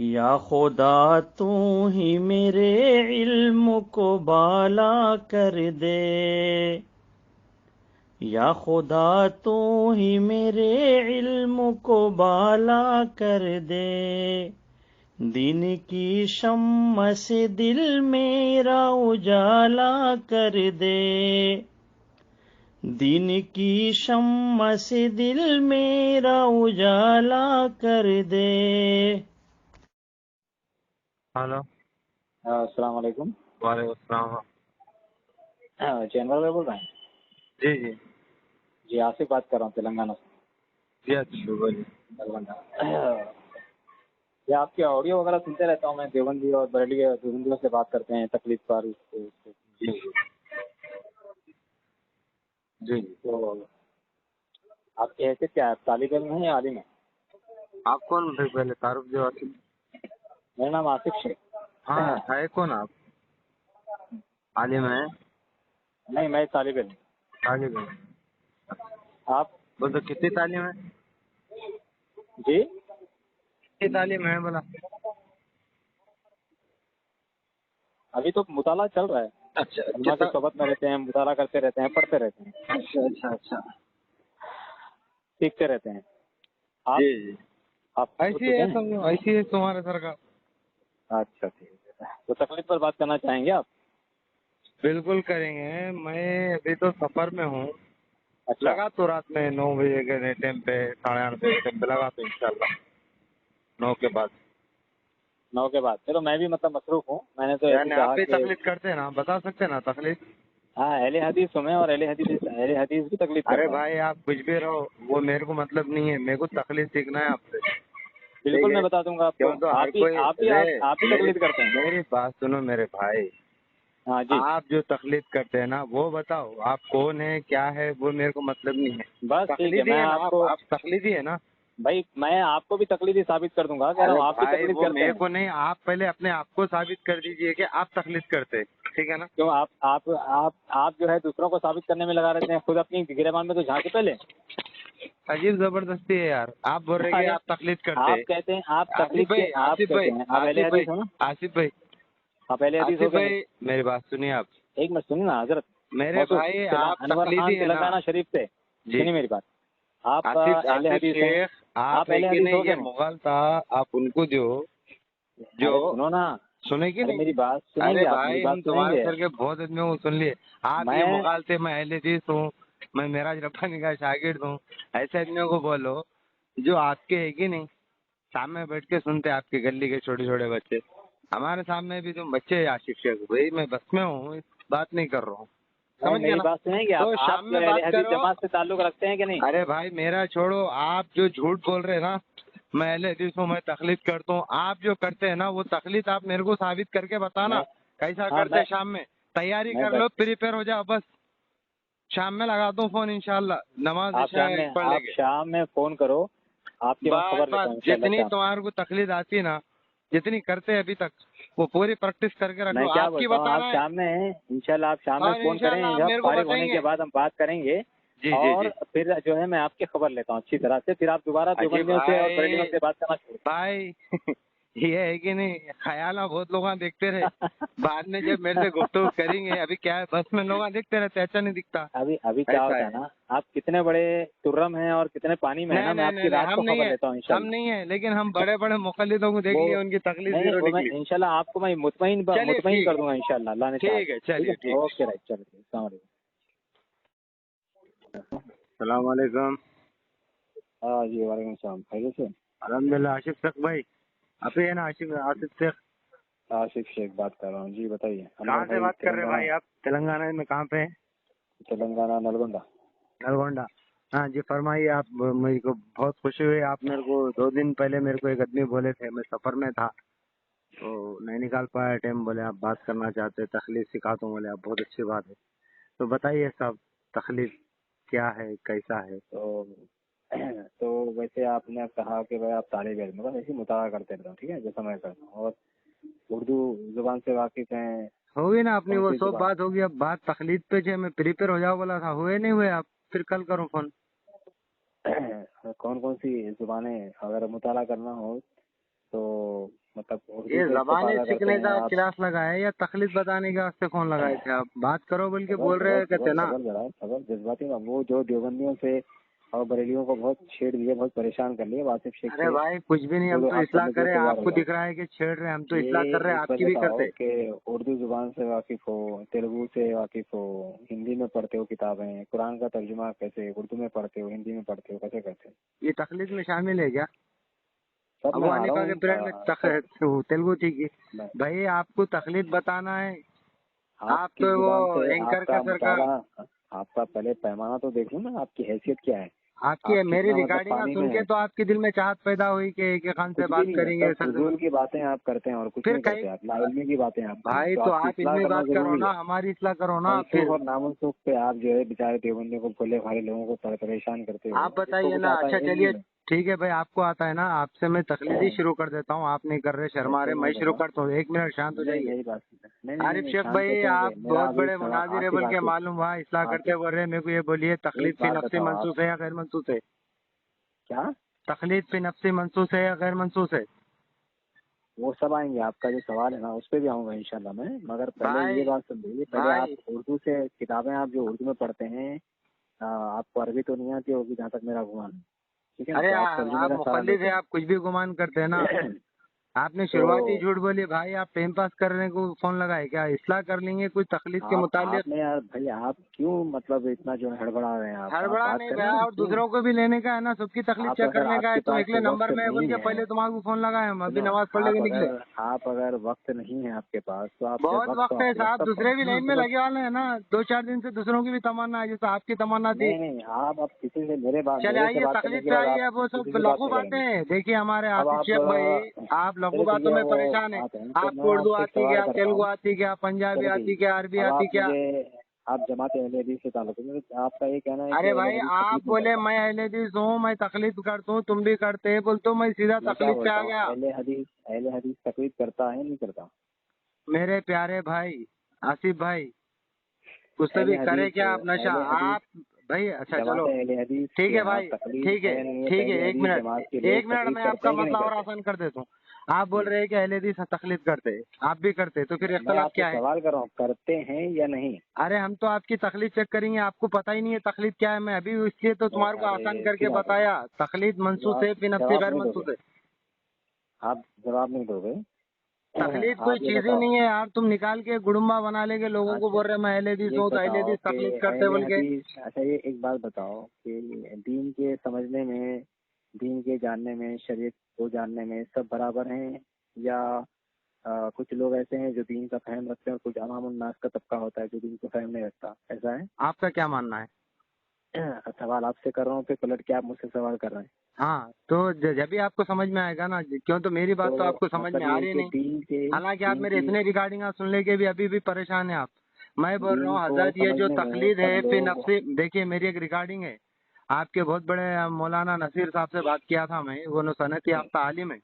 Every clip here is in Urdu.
یا خدا تو ہی میرے علم کو بالا کر دے، یا خدا تو ہی میرے علم کو بالا کر دے، دین کی شمع سے دل میرا اجالا کر دے، دین کی شمع سے دل میرا اجالا کر دے۔ ہلو، السلام علیکم۔ وعلیکم السلام۔ چینور میں بول رہے ہیں؟ جی جی جی آصف بات کر رہا ہوں تلنگانہ سے۔ جی اچھا بولیے۔ تلنگانہ یہ آپ کی آڈیو وغیرہ سنتے رہتا ہوں میں، دیوبندی اور بریلی دیوبندیوں سے بات کرتے ہیں تکلیف پر جی جی تو آپ کی حیثیت کیا ہے؟ طالب علم ہیں یا عالم ہیں؟ آپ کون تھے پہلے؟ تعارف جو آصف۔ میرا نام آصف شیخ۔ ہاں ہے کون آپ؟ عالم ہیں؟ نہیں میں طالب علم۔ طالب ہیں؟ آپ بول تو کتنی تعلیم ہے؟ جی کتنی تعلیم ہے بولا؟ ابھی تو مطالعہ چل رہا ہے، اچھا علماء کی صحبت میں رہتے ہیں، مطالعہ کرتے رہتے ہیں، پڑھتے رہتے ہیں، اچھا اچھا اچھا سیکھتے رہتے ہیں۔ آپ جی جی آپ ایسی ہے سمجھو، ایسی ہے تمہارے سر کا۔ اچھا ٹھیک ہے، تو تکلیف پر بات کرنا چاہیں گے آپ؟ بالکل کریں گے۔ میں ابھی تو سفر میں ہوں، اچھا لگا تو رات میں 9 بجے کے ٹائم پہ 8:30 بجے کے ٹائم پہ لگا تو انشاءاللہ 9 کے بعد۔ 9 کے بعد چلو، میں بھی مصروف ہوں، میں نے تو ایسے یعنی آپ کہا بھی کہ تکلیف کرتے ہیں نا، بتا سکتے ہیں نا تکلیف؟ ہاں اہل حدیث ہوں میں، اور اہل حدیث بھی تکلیف ارے کرتا ہوں۔ بھائی آپ کچھ بھی رہو، وہ میرے کو مطلب نہیں ہے، میرے کو تکلیف سیکھنا ہے آپ سے۔ بالکل ٹھیک میں ہے، بتا دوں گا آپ کو، کیوں تو ہر آپ ہی کوئی آپ ہی آپ ہی تکلیف کرتے ہیں۔ میری بات سنو میرے بھائی، ہاں جی، آپ جو تکلیف کرتے ہیں نا وہ بتاؤ آپ کون ہے کیا ہے، وہ میرے کو مطلب نہیں ہے۔ بس ٹھیک ہے، تقلیدی میں ہے نا آپ کو آپ تقلیدی ہے نا۔ بھائی میں آپ کو بھی تکلیف ہی ثابت کر دوں گا، کہہ رہا ارے ہوں آپ بھی بھائی تکلیف وہ کرتے میرے ہیں۔ کو نہیں، آپ پہلے اپنے آپ کو ثابت کر دیجئے کہ آپ تکلیف کرتے، ٹھیک ہے نا؟ کیوں آپ جو ہے دوسروں کو ثابت کرنے میں لگا رہتے ہیں، خود اپنی گریبان میں تو جھانکے پہلے۔ عجیب زبردستی ہے یار، آپ بول رہے کہ ارے آپ تکلیف کرتے۔ آپ کہتے ہیں آپ آصف تکلیف کے بھائی آپ آصف کہتے بھائی ہیں، آپ اہل آصف بھائی حدیث ہو نا؟ آصف بھائی آپ اہل حدیث ہو آصف کہ نہیں؟ بھائی میری بات سنیے آپ۔ ایک منٹ سنیے نا حضرت میرے موصوف بھائی آپ انور خان تقلیدی ہے نا تلنگانہ شریف سے، جی۔ سنیے میری بات، آپ آصف اہل حدیث ہیں، شیخ آپ ہے اہل کہ حدیث نہیں؟ ہو کہ یہ نہیں؟ مغل تھا، آپ ان کو جو ارے سنو نا، سنے کی ارے نہیں؟ میری بات سنیں ارے گے؟ آپ میری بھائی بات ہم سنیں تمہارے گے؟ سر کے بہت آدمیوں کو سن لیے، آپ یہ میں مغال سے، میں اہل حدیث ہوں، میں معراج ربانی کا شاگرد ہوں، ایسے آدمیوں کو بولو جو آپ کے ہے کہ نہیں، سامنے بیٹھ کے سنتے آپ کے گلی کے چھوٹے چھوٹے بچے، ہمارے سامنے بھی تم بچے عاشق شیخ بھائی، میں بس میں ہوں، بات نہیں کر رہا ہوں، سمجھ گیا میری نا؟ بات سنیں گے؟ تو آپ شام جو میں اہل بات حدیث کرو۔ جماعت سے تعلق رکھتے ہیں کہ نہیں؟ ارے بھائی میرا چھوڑو، آپ جو جھوٹ بول رہے ہیں نا، میں اہل حدیث ہوں، میں تقلید کرتا ہوں، آپ جو کرتے ہیں نا وہ تقلید آپ میرے کو ثابت کر کے بتانا کیسا ہاں کرتے ہیں۔ شام میں تیاری کر لو، پریپیئر ہو جاؤ، بس شام میں لگاتا ہوں فون انشاءاللہ، نماز عشاء پڑھ لیں آپ گے۔ شام میں فون کرو، آپ کی میں بس خبر لیتا بس ہوں انشاءاللہ جتنی شام۔ تمہارے کو تقلید آتی ہے نا، جتنی کرتے ہیں ابھی تک، وہ پوری پریکٹس کر کے رکھ میں لو، کیا آپ کی بولتا ہوں، آپ بتانا ہے شام میں انشاءاللہ آپ شام میں اور فون کریں، انشاءاللہ آپ جب میرے کو فارغ بتائیں ہونے گے۔ کے بعد ہم بات کریں گے، جی جی اور جی پھر جو ہے میں آپ کی خبر لیتا ہوں اچھی طرح سے، پھر آپ دوبارہ اجی دیوبندیوں سے اور بریلیوں بھائی سے بات کرنا شروع بھائی یہ ہے کہ نہیں، خیال میں بہت لوگ دیکھتے رہے، بعد میں جب میرے سے گفتگو کریں گے، ابھی کیا ہے بس میں لوگ دیکھتے رہتے، اچھا نہیں دکھتا، ابھی کیا ایسا ہوتا ہے۔ ہے نا، آپ کتنے بڑے ترم ہیں اور کتنے پانی میں ہے نا، نہیں میں نہیں آپ نہیں کی نہیں، رات ہم کو نہیں خبر ہیں، لیتا ہوں ہم انشاءاللہ۔ نہیں ہیں، لیکن ہم بڑے بڑے مقلدوں کو دیکھ لیے، ان کی تقلید نہیں زیرو وہ میں نکلی۔ انشاءاللہ آپ کو میں مطمئن چلیے ٹھیک کر ہے، دوں گا انشاءاللہ، اللہ نے چاہا ٹھیک ہے، تو۔ چلیے ٹھیک ہے۔ اوکے رائٹ، چلو السلام علیکم۔ السلام علیکم۔ ہاں جی وعلیکم السلام، خیریت سے؟ الحمدللہ۔ آصف شیخ بھائی آپ ہی ہے نا؟ آصف شیخ آصف شیخ بات کر رہا ہوں جی، بتائیے۔ کہاں انور سے بھائی بات کر رہے ہیں تلنگانہ، بھائی آپ؟ تلنگانہ میں کہاں پہ ہیں؟ تلنگانہ نلگونڈا۔ نلگونڈا۔ ہاں جی فرمائیے آپ، میرے کو بہت خوشی ہوئی، آپ میرے کو 2 دن پہلے میرے کو ایک آدمی بولے تھے، میں سفر میں تھا تو نہیں نکال پایا ٹائم، بولے آپ بات کرنا چاہتے، تخلیق سکھاتا ہوں، بولے آپ بہت اچھی بات ہے، تو بتائیے صاحب تخلیق کیا ہے کیسا ہے؟ تو ویسے آپ نے کہا کہ بھائی آپ طالب علم مطلب ایسے مطالعہ کرتے رہتا ہوں، ٹھیک ہے، جیسا میں کرتا ہوں، اور اردو زبان سے واقف ہیں؟ ہوگی نا اپنی کون وہ سی سب زبان؟ بات ہوگی، اب بات تخلیق پہ جو میں پریپیئر ہو جاؤ بولا تھا، ہوئے نہیں ہوئے آپ، پھر کل کروں فون۔ کون کون سی زبانیں اگر مطالعہ کرنا ہو تو مطلب اردو یہ سے زبانیں استفادہ کرتے سیکھنے ہیں کا آپ؟ کلاس لگایا ہے یا تخلیص بتانے کے واسطے فون لگائے تھے آپ؟ بات کرو بول کے بول رہے کہتے نا. خبر جذباتی نا، وہ جو دیوبندیوں سے اور بریلیوں کو بہت چھیڑ دیے، بہت پریشان کر لیے واصف شیخ ارے سے. بھائی کچھ بھی نہیں، ہم وہ تو آپ اصلاح کرنے کو کرے، تیار آپ ہو کو جائے. دکھ رہا ہے کہ چھیڑ رہے، ہم تو اصلاح یہ کر رہے ہیں، اس آپ پر کی بھی بتاؤ کرتے. کہ اردو زبان سے واقف ہو، تیلگو سے واقف ہو، ہندی میں پڑھتے ہو کتابیں، قرآن کا ترجمہ کیسے اردو میں پڑھتے ہو، ہندی میں پڑھتے ہو، کیسے کرتے ہو؟ یہ تخلیص میں شامل ہے کیا؟ سب ابو میں آ رہا حنیفہ کے پیریڈ میں ہوں. تیلگو تھی کی؟ بھائی آپ کو تخلیص بتانا ہے، آپ کی تو زبان وہ سے اینکر آپ کا کا سر کا، مطالعہ، آپ کا پہلے پیمانہ تو دیکھ لوں نا، آپ کی حیثیت کیا ہے. آپ کی میری کتنا مطلب ریکارڈنگ پانی سن میں کے ہے. تو آپ کے دل میں چاہت پیدا ہوئی کہ اے کے خان سے کچھ بھی بات نہیں کریں ہے، گے سب سر سے. فضول کی باتیں آپ کرتے ہیں اور کچھ پھر نہیں کرتے. آپ لا علمی کی باتیں آپ کی. بھائی تو کی آپ اصلاح اتنی کرنا بات کرو ضروری نا، ہے. ہماری اصلاح کرو نا. منسوخ پھر اور نامنسوخ پہ آپ جو ہے بیچارے دیوبندیوں کو بھولے بھالے لوگوں کو پریشان کرتے ہو. آپ جس کو بتائیے کچھ نا. آتا اچھا ہے چلیے نہیں. ٹھیک ہے بھائی، آپ کو آتا ہے نا، آپ سے میں تقلیدی شروع کر دیتا ہوں. آپ نہیں کر رہے، شرما رہے، میں شروع کرتا ہوں. ایک منٹ شانت ہو جائیے. میری بات نہیں عارف شیخ شانت بھائی کیسے ہوں گے؟ آپ میرا بہت ابھی بڑے مناظر ہے آصف بول کے آصف معلوم ہوا، اصلاح کرتے بول رہے. میرے کو یہ بولیے تخلیق فی بات نفسی بتاؤ آپ. منسوخ ہے یا غیر منسوخ ہے؟ کیا تخلیق فی نفسی منسوخ ہے یا غیر منسوخ ہے؟ وہ سب آئیں گے. آپ کا جو سوال ہے نا اس پہ بھی آؤں گا انشاءاللہ میں، مگر پہلے بھائی یہ بات سمجھیے. پہلے بھائی آپ اردو سے کتابیں آپ جو اردو میں پڑھتے ہیں، آپ کو عربی تو نہیں آتی ہوگی جہاں تک میرا گمان ہے. ٹھیک ہے نا؟ ارے تو آپ ترجمے آپ کا سہارا مخلص لیتے ہے، آپ کچھ بھی گمان کرتے ہیں نا. ہیں. آپ نے تو شروعاتی جھوٹ بولی. بھائی آپ ٹائم پاس کرنے کو فون لگائے کیا؟ اصلاح کر لیں گے کوئی تخلیق کے متعلق. آپ نے یار بھائی آپ کیوں مطلب اتنا جو ہے ہڑبڑا رہے ہیں؟ آپ ہڑبڑا بات نہیں کریں بھیا، نا اور کیوں؟ دوسروں کو بھی لینے کا ہے نا، سب کی تکلیف آپ چیک اگر کرنے آپ کا ہے. کے تم پاس اکلے نمبر وقت میں بول نہیں کے ہے، پہلے تمہارے کو فون لگائے، ہم ابھی سنو، نماز پڑھ لے کے نکلے. آپ اگر وقت نہیں ہے آپ کے پاس تو آپ سے بہت وقت تو وقت ہے آپ صاحب، دوسرے بھی لائن میں بس. لگے والے ہیں نا. 2-4 دن سے دوسروں کی بھی تمنا ہے، جیسے آپ کی تمنا تھی. نہیں آپ اب کسی سے چلے میرے سے آئیے بات کرنے تکلیف کے پہ بعد آئیے. آپ اب وہ کسی سب سے بات لغو نہیں کریں باتیں گے. ہیں. دیکھیے ہمارے اب آصف آپ شیخ بھائی، آپ لغو چلے ٹھیک باتوں ہے، میں وہ پریشان ہیں. بات ہے تو آپ کو میں اردو آپ سے ایک آتی سوال کیا، کرتا تیلگو ہوں. آتی کیا، پنجابی چلے آتی ٹھیک. کیا، عربی اب آتی آپ کیا؟ مجھے آپ جماعت اہل حدیث سے تعلق ہے، آپ کا یہ کہنا ہے کہ ارے اہل بھائی حدیث آپ تقلید نہیں بولے کرتا. میں اہل حدیث ہوں، میں تقلید کرتا ہوں، تم بھی کرتے بولتے ہو، میں سیدھا میں کیا تقلید پہ بولتا آ ہوں، گیا. اہل حدیث تقلید کرتا ہے نہیں کرتا؟ میرے پیارے بھائی آصف بھائی، اس سے اہل بھی کرے حدیث کیا آپ نشہ آپ. بھائی اچھا جماعت چلو اہل حدیث ٹھیک کے ہے یہاں بھائی، تقلید ٹھیک ہے ہے نہیں ہے؟ ٹھیک ہے. اہل ایک حدیث جماعت کے منٹ لوگ ایک منٹ تقلید میں آپ کرتے کا ہیں کہ نہیں مسئلہ اور کرتے؟ آسان کر دیتا ہوں. آپ بول رہے ہیں کہ اہل حدیث تقلید کرتے، آپ بھی کرتے، تو پھر میں اختلاف آپ سے کیا ہے؟ سوال کر رہا ہوں، کرتے ہیں یا نہیں؟ ارے ہم تو آپ کی تقلید چیک کریں گے، آپ کو پتہ ہی نہیں ہے تقلید کیا ہے. میں ابھی اس لیے تو تمہارے کو آسان ارے کر کے پھر آپ بتایا. تقلید منسوخ ہے، فی نفسی جواب غیر نہیں دو گے؟ منسوخ ہے. آپ جواب نہیں دو گے؟ تقلید کوئی آپ یہ چیز ہی بتاؤ. نہیں ہے یار. تم نکال کے گڑمبا بنا لے کے لوگوں کو اچھا بول رہے میں اہل حدیث یہ ہوں، تو اہل بتاؤ حدیث کہ تقلید کرتے اہل بول کے. حدیث، اچھا یہ ایک بات بتاؤ کہ دین کے سمجھنے میں، دین کے جاننے میں، شریعت کو جاننے میں سب برابر ہیں، یا کچھ لوگ ایسے ہیں جو دین کا فہم رکھتے ہیں اور کچھ عوام الناس کا طبقہ ہوتا ہے جو دین کو فہم نہیں رکھتا؟ ایسا ہے؟ آپ کا کیا ماننا ہے؟ سوال آپ سے کر رہا ہوں، پھر پلٹ کے آپ مجھ سے سوال کر رہے ہیں. ہاں تو جب بھی آپ کو سمجھ میں آئے گا نا، کیوں تو میری بات تو آپ کو سمجھ مطلب میں آ یہ رہی کہ نہیں. دین کے حالانکہ آپ دین میرے کی اتنے ریکارڈنگ سن لے کے بھی ابھی بھی پریشان ہیں آپ. میں بول رہا دین ہوں کو حضرت یہ جو سمجھنے میں تقلید سب ہے فی لوگ. نفسی، دیکھیے میری ایک ریکارڈنگ ہے. آپ کے بہت بڑے مولانا نصیر صاحب سے بات کیا تھا میں، وہ صنعتی یافتہ عالم ہے.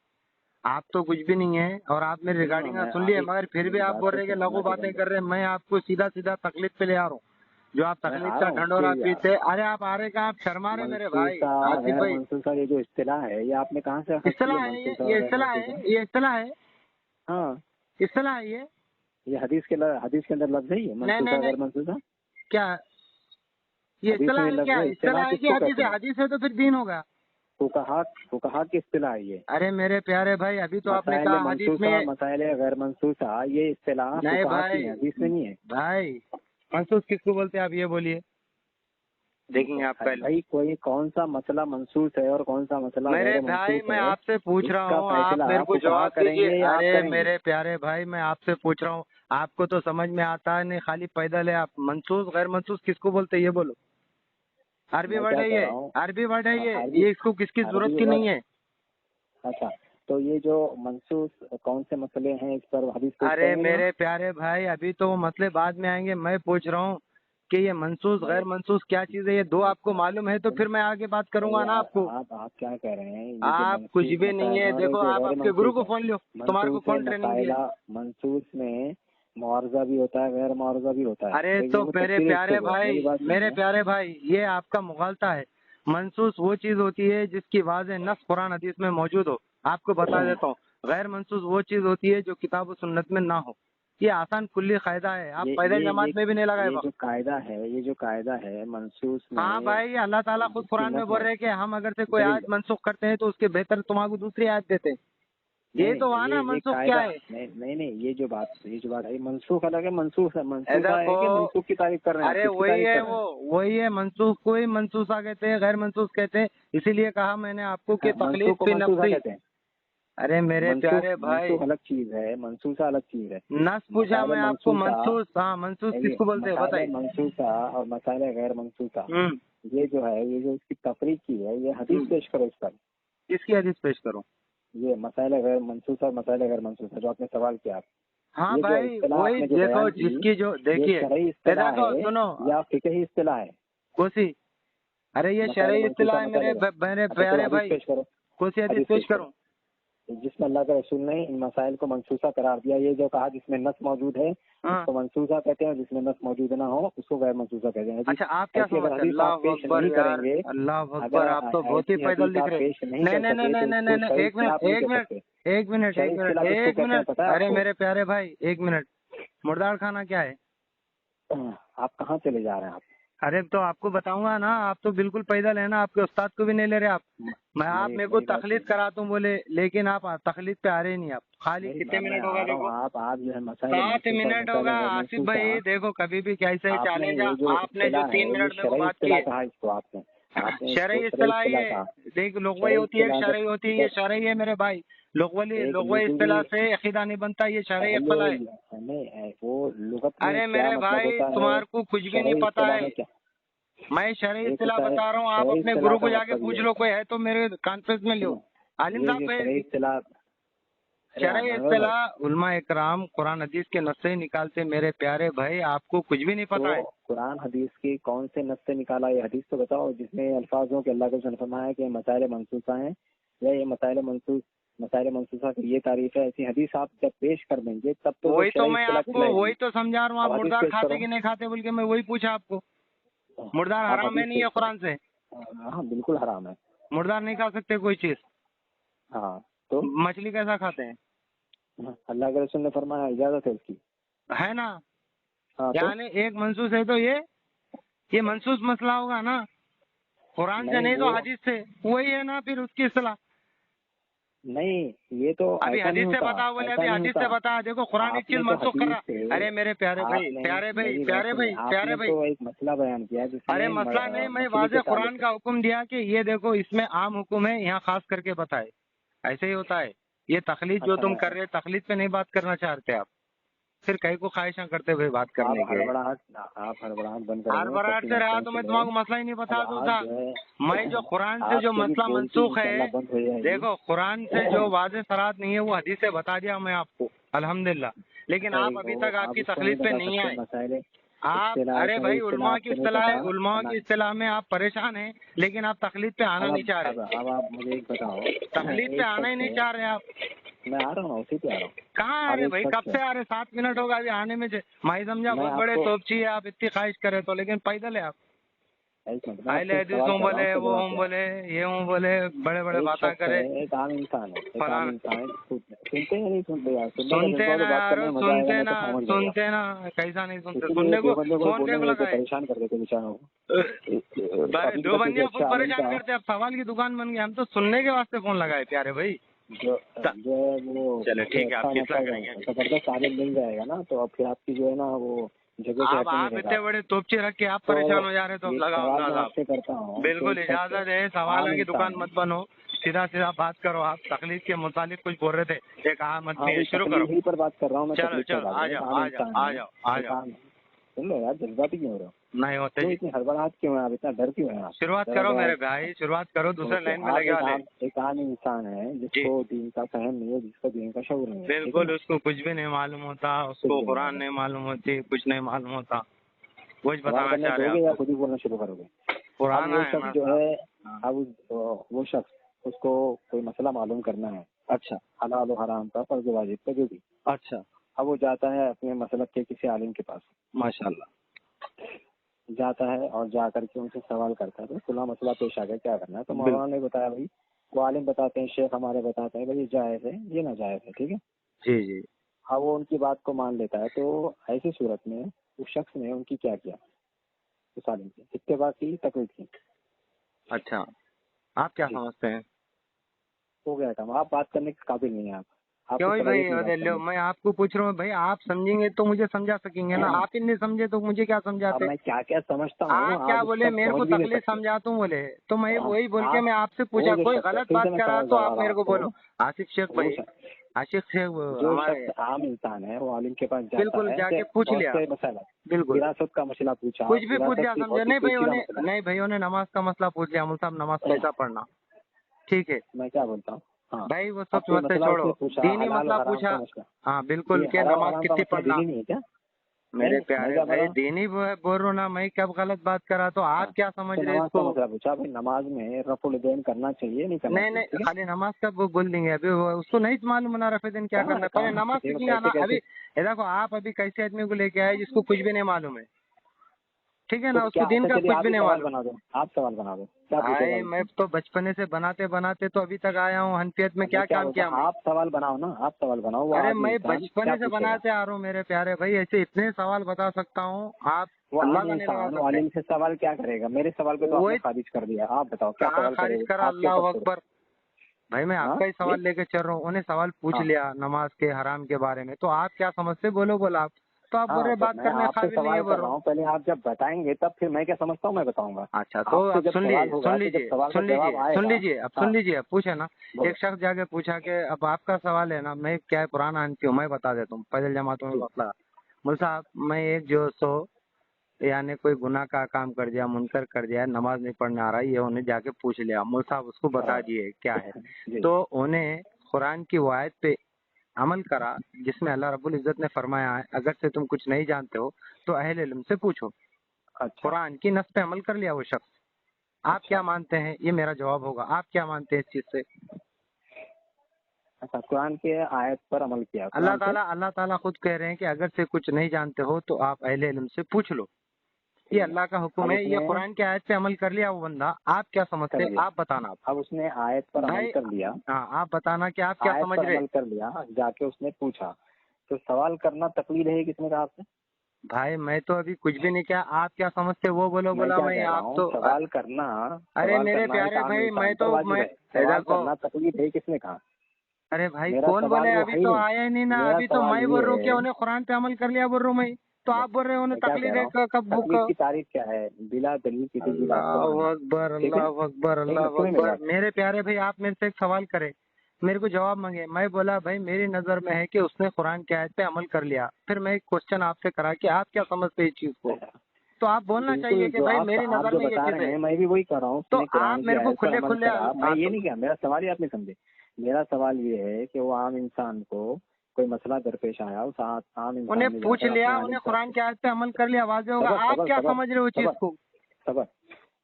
آپ تو کچھ بھی نہیں ہے، اور آپ میری ریکارڈنگ میں سن لیے، مگر پھر بھی میری آپ بات بول تو رہے ہیں کہ سنو، لغو اللہ کے باتیں بندے. کر رہے ہیں. میں آپ کو سیدھا سیدھا تقلید پہ لے آ رہا ہوں. جو آپ میں تقلید آ کا رہا ہوں ڈھنڈورا کہ پیتے. ارے آپ آ رہے کہ آپ شرما رہے میرے بھائی منسوخہ آصف غیر بھائی. منسوخہ یہ جو اصطلاح ہے یہ آپ نے کہاں سے اخذ کی ہے؟ اصطلاح ہے منسوخہ یہ اور غیر اصطلاح ہے، منسوخہ. یہ اصطلاح ہے، ہاں اصطلاح ہے یہ. یہ حدیث کے اندر لفظ ہے یہ نہیں منسوخہ نہیں غیر نہیں، منسوخہ. کیا یہ حدیث اصطلاح میں ہے؟ لفظ کیا ہے، اصطلاح اصطلاح ہے کس کہ کو حدیث کہتے ہے؟ ہیں؟ حدیث ہے تو پھر دین ہوگا. فقہا کی اصطلاح ہے یہ. ارے میرے پیارے بھائی، ابھی تو آپ نے مسائل کہا حدیث میں. منسوخہ، مسائل غیر منسوخہ، یہ اصطلاح نہیں فقہا کی بھائی، ہے، حدیث میں نہیں ہے. بھائی منسوخ کس کو بولتے ہیں آپ یہ بولیے، دیکھیں گے آپ پہلے. بھائی کون سا مسئلہ منسوخ ہے اور کون سا مسئلہ میرے غیر بھائی منسوخ میں ہے، آپ سے پوچھ اس رہا کا ہوں، فیصلہ آپ میرے کو فقہا جواب کریں دیجیے. گے یا آپ ارے کریں گے؟ میرے پیارے بھائی میں آپ سے پوچھ رہا ہوں، آپ کو تو سمجھ میں آتا ہے نہیں، خالی پیدل ہے آپ. منسوخ غیر منسوخ کس کو بولتے ہیں یہ بولو. عربی میں ورڈ کیا ہے کہہ یہ، رہا ہوں، عربی ورڈ ہے یہ عربی اس کو کس کی ضرورت کی ورڈ. نہیں ہے. اچھا تو یہ جو منسوخ کون سے مسئلے ہیں اس پر حدیث پیش ارے کریں گے؟ میرے پیارے بھائی ابھی تو وہ مسئلے بعد میں آئیں گے. میں پوچھ رہا ہوں کہ یہ منسوخ غیر منسوخ کیا چیز ہے، یہ دو آپ کو معلوم ہے تو پھر میں آگے بات کروں گا نا آپ کو. آپ کیا کہہ رہے ہیں؟ یہ جو آپ کچھ منسوخ بھی نہیں ہے. مسائل دیکھو آپ غیر کے گرو منسوخ کو ہے، فون لو، تمہارے کو کون ٹریننگ دی ہے. منسوخ میں معارضہ بھی ہوتا ہے، غیر معارضہ بھی ہوتا ہے. ارے تو میرے پیارے بھائی، میرے پیارے بھائی یہ آپ کا مغالطہ ہے. منسوخ وہ چیز ہوتی ہے جس کی واضح نص قرآن حدیث میں موجود ہو. آپ کو بتا دیتا ہوں، غیر منسوخ وہ چیز ہوتی ہے جو کتاب و سنت میں نہ ہو. یہ آسان کلی قاعدہ ہے, آپ پیدل جماعت میں بھی نہیں لگائے. یہ جو قاعدہ ہے منسوخ میں, ہاں بھائی, اللہ تعالیٰ خود قرآن میں بول رہے ہیں کہ ہم اگر سے کوئی آیت منسوخ کرتے ہیں تو اس کے بہتر تمہارے دوسری آیت دیتے ہیں. یہ تو وہاں نا منسوخ کیا ہے. نہیں, یہ جو بات ہے منسوخ الگ ہے. منسوخ ہے کہ منسوخ کی تعریف کر رہے ہیں. ارے وہی ہے منسوخ کو ہی منسوخہ کہتے ہیں, غیر منسوخ کہتے ہیں. اسی لیے کہا میں نے آپ کو کہ تخلیق فی نفسی. ارے میرے پیارے بھائی, الگ چیز ہے, منسوخہ الگ چیز ہے. نس پوچھا میں آپ کو منسوخ. ہاں منسوخ کس کو بولتے ہیں بتائیے. منسوخہ اور مسائل غیر منسوخہ, یہ جو ہے یہ جو اس کی تفریق کی ہے, یہ حدیث پیش کرو اس پر. کس کی حدیث پیش کروں؟ یہ مسائل غیر منسوخہ اور مسائل غیر منسوخہ جو آپ نے سوال کیا. ہاں بھائی وہی دیکھو جس کی جو دیکھیے سنو یا فقہی اصطلاح ہے کوسی. ارے یہ شرعی اصطلاح ہے میرے پیارے بھائی. کوسی حدیث پیش کروں جس میں اللہ کے رسول نے ان مسائل کو منسوخہ قرار دیا. یہ جو کہا جس میں نص موجود ہے اس کو منسوخہ کہتے ہیں, جس میں نص موجود نہ ہو اس کو غیر منسوخہ کہتے ہیں. اچھا آپ کیا سمجھتے ہیں؟ اللہ اکبر یار, اللہ اکبر, آپ تو بہت ہی پیدل دکھ رہے ہیں. ایک منٹ. ارے میرے پیارے بھائی ایک منٹ. مردار کھانا کیا ہے؟ آپ کہاں چلے جا رہے ہیں آپ؟ ارے تو آپ کو بتاؤں گا نا, آپ تو بالکل پیدل ہے نا, آپ کے استاد کو بھی نہیں لے رہے آپ. میں آپ میرے کو تخلیق کراتا ہوں بولے, لیکن آپ تخلیق پہ آ رہے نہیں. آپ خالی کتنے منٹ ہوگا دیکھو, آپ جو ہے 7 منٹ ہوگا. آصف بھائی دیکھو کبھی بھی کیسے چالے جا, آپ نے جو 3 منٹ میں بات کی ہے شرعی اصطلاح ہے. دیکھ لغوی ہوتی ہے, شرعی ہوتی ہے. یہ شرعی ہے میرے بھائی. لغوی اصطلاح سے عقیدہ نہیں بنتا, یہ شرعی اصطلاح ہے. ارے میرے بھائی تمہارے کو کچھ بھی نہیں پتا ہے. میں شرعی اصطلاح بتا رہا ہوں, آپ اپنے گرو کو جا کے پوچھ لو, کوئی ہے تو میرے کانفرنس میں لو. عالم صاحب شرعی اصطلاح علماء اکرام قرآن حدیث کے نص سے نکالتے. میرے پیارے بھائی آپ کو کچھ بھی نہیں پتا ہے. قرآن حدیث کی کون سے نص سے نکالا, یہ حدیث تو بتاؤ جس میں الفاظ ہوں کہ اللہ کے فرمایا ہے کہ مسائل منسوخہ ہیں, یا یہ مسائل منسوخہ کی یہ تعریف ہے. ایسی حدیث آپ جب پیش کر دیں گے تب تو وہی تو میں آپ کو وہی تو سمجھا رہا ہوں. آپ مردار کھاتے کہ نہیں کھاتے بول کے میں وہی پوچھا آپ کو. مردار حرام ہے نہیں ہے قرآن سے؟ ہاں بالکل حرام ہے. مردار نہیں کھا سکتے کوئی چیز. ہاں تو مچھلی کیسا کھاتے ہیں؟ اللہ کے رسول نے فرمایا اجازت ہے اس کی, ہے نا. یعنی ایک منسوخ ہے تو یہ منسوخ مسئلہ ہوگا نا, قرآن سے نہیں تو حدیث سے. وہی ہے نا پھر اس کی اصطلاح. نہیں یہ تو ابھی حدیث سے بتا بولے, ابھی حدیث سے بتا. دیکھو قرآن ایک چیز منسوخ کر رہا. ارے میرے پیارے بھائی ایک مسئلہ بیان کیا. ارے مسئلہ نہیں, میں واضح قرآن کا حکم دیا کہ یہ دیکھو اس میں عام حکم ہے, یہاں خاص کر کے بتائے. ایسے ہی ہوتا ہے. یہ تخلیق جو تم کر رہے, تخلیق پہ نہیں بات کرنا چاہتے آپ, پھر کئی کو خواہشاں کرتے ہوئے بات کرنے کے. آپ ہڑبڑاہٹ بند کریں. ہڑبڑاہٹ سے رہا تو میں تمہارے کو مسئلہ ہی نہیں بتا دوں تھا. میں جو قرآن سے جو مسئلہ منسوخ ہے, دیکھو قرآن سے جو واضح صراحت نہیں ہے وہ حدیث سے بتا دیا میں آپ کو الحمدللہ. لیکن آپ ابھی تک آپ کی تخلیق پہ نہیں آئے. آپ ارے بھائی علماء کی اصطلاح ہے, علماء کی اصطلاح میں آپ پریشان ہیں, لیکن آپ تخلیق پہ آنا نہیں چاہ رہے. اب آپ مجھے ایک بتاؤ, تخلیق پہ آنا ہی نہیں چاہ رہے آپ. میں آ رہا ہوں, اسی پہ آ رہا ہوں. کہاں آ رہے بھائی, کب سے آ رہے؟ 7 منٹ ہوگا ابھی آنے میں. میں سمجھا بہت بڑے توپچی ہے آپ, اتنی خواہش کرے تو, لیکن پیدل ہے آپ. اہل حدیث ہوں بولے, وہ ہوں بولے, یہ ہوں بولے, بڑے بڑے باتیں کرے. ایک عام انسان ہے, سنتے ہیں نہیں سنتے, سنتے نا یار, سنتے نا, کیسا نہیں سنتے. سننے کو فون پہ لگا پریشان کر دیتے بیچاروں کو. دو بندے خود پریشان کرتے. اب سوال کی دکان بن گئی, ہم تو سننے کے واسطے فون لگائے پیارے بھائی. جو ہے وہ چلو ٹھیک ہے, آپ فیصلہ کریں گے. زبردست عالم مل جائے گا نا, تو اب پھر آپ کی جو ہے نا وہ جگہ آپ اتنے بڑے توپچے رکھ کے آپ پریشان ہو جا رہے تو لگاؤ. بالکل اجازت ہے, سوال کی دکان مت بنو, سیدھا سیدھا بات کرو. آپ تخلیق کے متعلق کچھ بول رہے تھے, ایک آدمی شروع کرو. پر بات کر رہا ہوں میں. چلو آ جاؤ. سن لو یار, جذباتی کیوں ہو رہے ہو؟ نہیں ہوتے جی. اتنی ہڑبڑاہٹ کیوں ہے آپ, اتنا ڈر کیوں ہے آپ؟ شروعات کرو میرے بھائی, شروعات کرو. دوسرے لائن میں لگے والے. ایک عام انسان ہے جس کو دین کا فہم نہیں ہے, جس کو دین کا شعور نہیں ہے. بالکل, اس کو کچھ بھی نہیں معلوم ہوتا, اس کو قرآن نہیں معلوم ہوتی, کچھ نہیں معلوم ہوتا. کچھ بتانا چاہ رہے ہیں, خود ہی بولنا شروع کرو گے. قرآن جو ہے اب وہ شخص, اس کو کوئی مسئلہ معلوم کرنا ہے. اچھا, حلال و حرام کا, فرض و واجب کا, جو بھی. اچھا, اب وہ جاتا ہے اپنے مسلک کے کسی عالم کے پاس. ماشاءاللہ جاتا ہے اور جا کر کے ان سے سوال کرتا ہے, تو کھلا مسئلہ پیش آ گیا, کیا کرنا ہے. تو مولانا نے بتایا بھائی وہ عالم بتاتے ہیں، شیخ ہمارے بتاتے ہیں بھائی یہ جائز ہے، یہ ناجائز ہے، ٹھیک ہے. جی جی. اب وہ ان کی بات کو مان لیتا ہے، تو ایسی صورت میں اس شخص نے ان کی کیا کیا، اس عالم کی اتباع کی، تقلید کی. اچھا، آپ کیا جی، سمجھتے ہیں؟ ہو گیا کام. آپ بات کرنے کے قابل نہیں ہیں. آپ کیوں کو صلاحیت نہیں بھائی، بات کرنے کی. میں آپ کو پوچھ رہا ہوں بھائی، آپ سمجھیں گے تو مجھے سمجھا سکیں گے نا، آپ ہی نہیں سمجھے تو مجھے کیا اب سمجھاتے؟ میں کیا کیا سمجھتا ہوں آپ کیا آپ اس بولے، تک میرے کو پہنچ بھی نہیں تکلیف سکتے. سمجھاتا ہوں بولے، تو میں وہی بول کے آپ میں آپ سے وہ پوچھا، جو کوئی شخص ہے، غلط پھر سے بات میں کرا سوال تو بتا آپ رہا میرے ہوں کو آپ کو. بولو. آصف شیخ وہ بھائی، آصف شیخ جو ہمارے شخص عام انسان ہے وہ عالم کے پاس جاتا بالکل ہے جا کے کہ پوچھ بہت لیا، سے مسائل، بالکل وراثت کا مسئلہ پوچھا، کچھ بھی پوچھ لیا، وراثت کی سمجھے بہت ہی نہیں پیچیدہ مسئلہ نہیں بھائیوں نے نماز کا مسئلہ پوچھ لیا، مول صاحب نماز کیسا پڑھنا، ٹھیک ہے میں کیا بولتا ہوں. ہاں، بھائی وہ اب سب کوئی مسئلے مسئلہ اس چھوڑو، نے پوچھا دینی حلال و مسئلہ حرام کا پوچھا. مسئلہ. ہاں بالکل، یہ کہ حلال و نماز حرام کا کتنی مسئلہ پڑھنا. دینی نہیں ہے کیا؟ میرے میں پیارے کیا بھائی بولا؟ دینی بول رہا ہوں نا میں، کب غلط بات کرا تو ہاں، آپ کیا سمجھ تو رہے اس نماز کا کو؟ مسئلہ پوچھا. بھائی نماز میں رفع الیدین کرنا چاہیے نہیں کرنا نہیں چاہیے، نہیں، ٹھیک ہے. خالی نماز کا وہ بول دیں گے، ابھی اس کو نہیں معلوم ہونا رفع دین کیا کرنا ہے، پہلے کہاں نماز دیکھو سیکھیں گے کیسے نا. کیسے. ابھی یہ دیکھو آپ ابھی کیسے آدمی کو لے کے آئے جس کو کچھ بھی نہیں معلوم ہے، ٹھیک ہے تو نا، اس کیا، کو دین اچھا کا چلیے کچھ آپ بھی ہی نہیں سوال معلوم. بنا دو، آپ سوال بنا دو، کیا پوچھے گا بھائی اس میں سے؟ تو بچپنے سے بناتے بناتے تو ابھی تک آیا ہوں، حنفیت میں میں کیا کیا کام بولتا کیا ہوں، میں. آپ سوال بناؤ نا، آپ سوال بناؤ. وہ ارے عادی میں انسان کیا بچپنے سے پوچھے گا؟ بناتے آ رہا ہوں میرے پیارے بھائی، ایسے اتنے سوال بتا سکتا ہوں، آپ وہ اللہ عام کا نہیں لگا انسان وہ سکتے. عالم سے سوال کیا کرے گا؟ میرے سوال کو تو آپ نے وہی خارج کر دیا. آپ بتاؤ کیا کہاں سوال کرے خارج کرا، گا؟ آپ کے اوپر اللہ چھوڑو. اکبر. بھائی میں آپ ہاں کا ہی جی، سوال لے کے چل رہا ہوں، انہیں سوال پوچھ ہاں لیا نماز کے حرام کے بارے میں، تو آپ کیا سمجھتے بولو بولا آپ، تو آپ بول ہاں. رہے تو بات میں کرنے آپ سے قابل نہیں ہے سوال بول کر رہا رہا ہوں. ہوں، پہلے آپ جب بتائیں گے تب پھر میں کیا سمجھتا ہوں میں بتاؤں گا. اچھا تو آپ سے اب جب سن سوال ہوگا تو جب سوال کا جواب آئے گا. اب ہاں سن لیجیے اب پوچھے نا. بولو. ایک شخص جا کے پوچھا کہ اب آپ کا سوال ہے نا، میں کیا پرانا حنفی ہوں، میں بتا دیتا ہوں، پہلے جماعتوں میں جی مسئلہ. مول صاحب میں ایک جو سو یعنی کوئی گناہ کا کام کر دیا، منکر کر دیا، نماز نہیں پڑھنے آ رہا ہے، یہ انہیں جا کے پوچھ لیا. مول صاحب اس کو بتا برابر. دیے کیا ہے. جی تو انہیں قرآن کی وعید پہ عمل کرا جس میں اللہ رب العزت نے فرمایا ہے اگر سے تم کچھ نہیں جانتے ہو تو اہل علم سے پوچھو. اچھا قرآن کی نص پہ عمل کر لیا وہ شخص. آپ اچھا کیا مانتے ہیں، یہ میرا جواب ہوگا، آپ کیا مانتے ہیں اس چیز سے؟ اچھا. قرآن کے آیت پر عمل کیا قرآن سے. اللہ تعالیٰ خود کہہ رہے ہیں کہ اگر سے کچھ نہیں جانتے ہو تو آپ اہل علم سے پوچھ لو. یہ اللہ کا حکم اب ہے، اس یہ نے قرآن کی آیت پہ عمل کر لیا وہ بندہ. آپ کیا سمجھتے کر ہیں، لیا. آپ بتانا. اب اس نے آیت پر عمل بھائی کر لیا، ہاں آپ بتانا کہ آپ کیا آیت سمجھ پر رہے. عمل کر لیا، جا کے اس نے پوچھا. تو سوال کرنا تقلید ہے، کس نے کہا آپ سے؟ بھائی میں تو ابھی کچھ بھی نہیں کیا، آپ کیا سمجھتے وہ بولو میں بولا کیا میں. کہہ رہا آپ ہوں، تو سوال کرنا، ارے سوال میرے کرنا ایک پیارے عام بھائی انسان پر واجب میں ہے. سوال دیکھو، کرنا تقلید ہے، کس نے کہا؟ ارے بھائی میرا کون سوال بولے، وہ ابھی ہے ہی تو نہیں. آیا ہی نہیں نا، میرا ابھی تو سوال میں بول یہ رہا ہوں کہ ہے، انہیں قرآن پہ عمل کر لیا بول رہا ہوں میں. تو میں آپ بول رہے ہیں انہیں میں کیا کہہ تقلید رہا ہے، ہوں، کب تقلید کی تعریف کیا ہے؟ بلا دلیل کسی کی بات کو اللہ ماننا. اکبر ٹھیک ہے، اللہ اکبر ایک منٹ اللہ سنیں میری اکبر. بات. میرے پیارے بھائی آپ میرے سے ایک سوال کرے، میرے کو جواب مانگے. میں بولا بھائی میری نظر میں ہے کہ اس نے قرآن کی آیت پہ عمل کر لیا. پھر میں ایک کوشچن آپ سے کرا کہ آپ کیا سمجھتے ہیں اس چیز کو، تو آپ بولنا بالکل چاہیے کہ جو بھائی آپ میری نظر جو میں یہ بتا چیز رہے ہے. ہیں میں بھی وہی کر رہا ہوں. اس تو نے آپ قرآن کی میرے کو آیت پر کھلے عمل کھلے کرا. میں یہ نہیں کہا، میرا سوال ہی آپ نے سمجھے. میرا سوال یہ ہے کہ وہ عام انسان کو کوئی مسئلہ درپیش آیا، اس عام انہیں انسان نے جا پوچھ کر اپنے لیا، عالم انہیں صاحب قرآن سے. کی آیت پہ عمل کر لیا، واضح ہوگا. صبر آپ صبر کیا صبر سمجھ رہے ہو چیز صبر کو؟ صبر.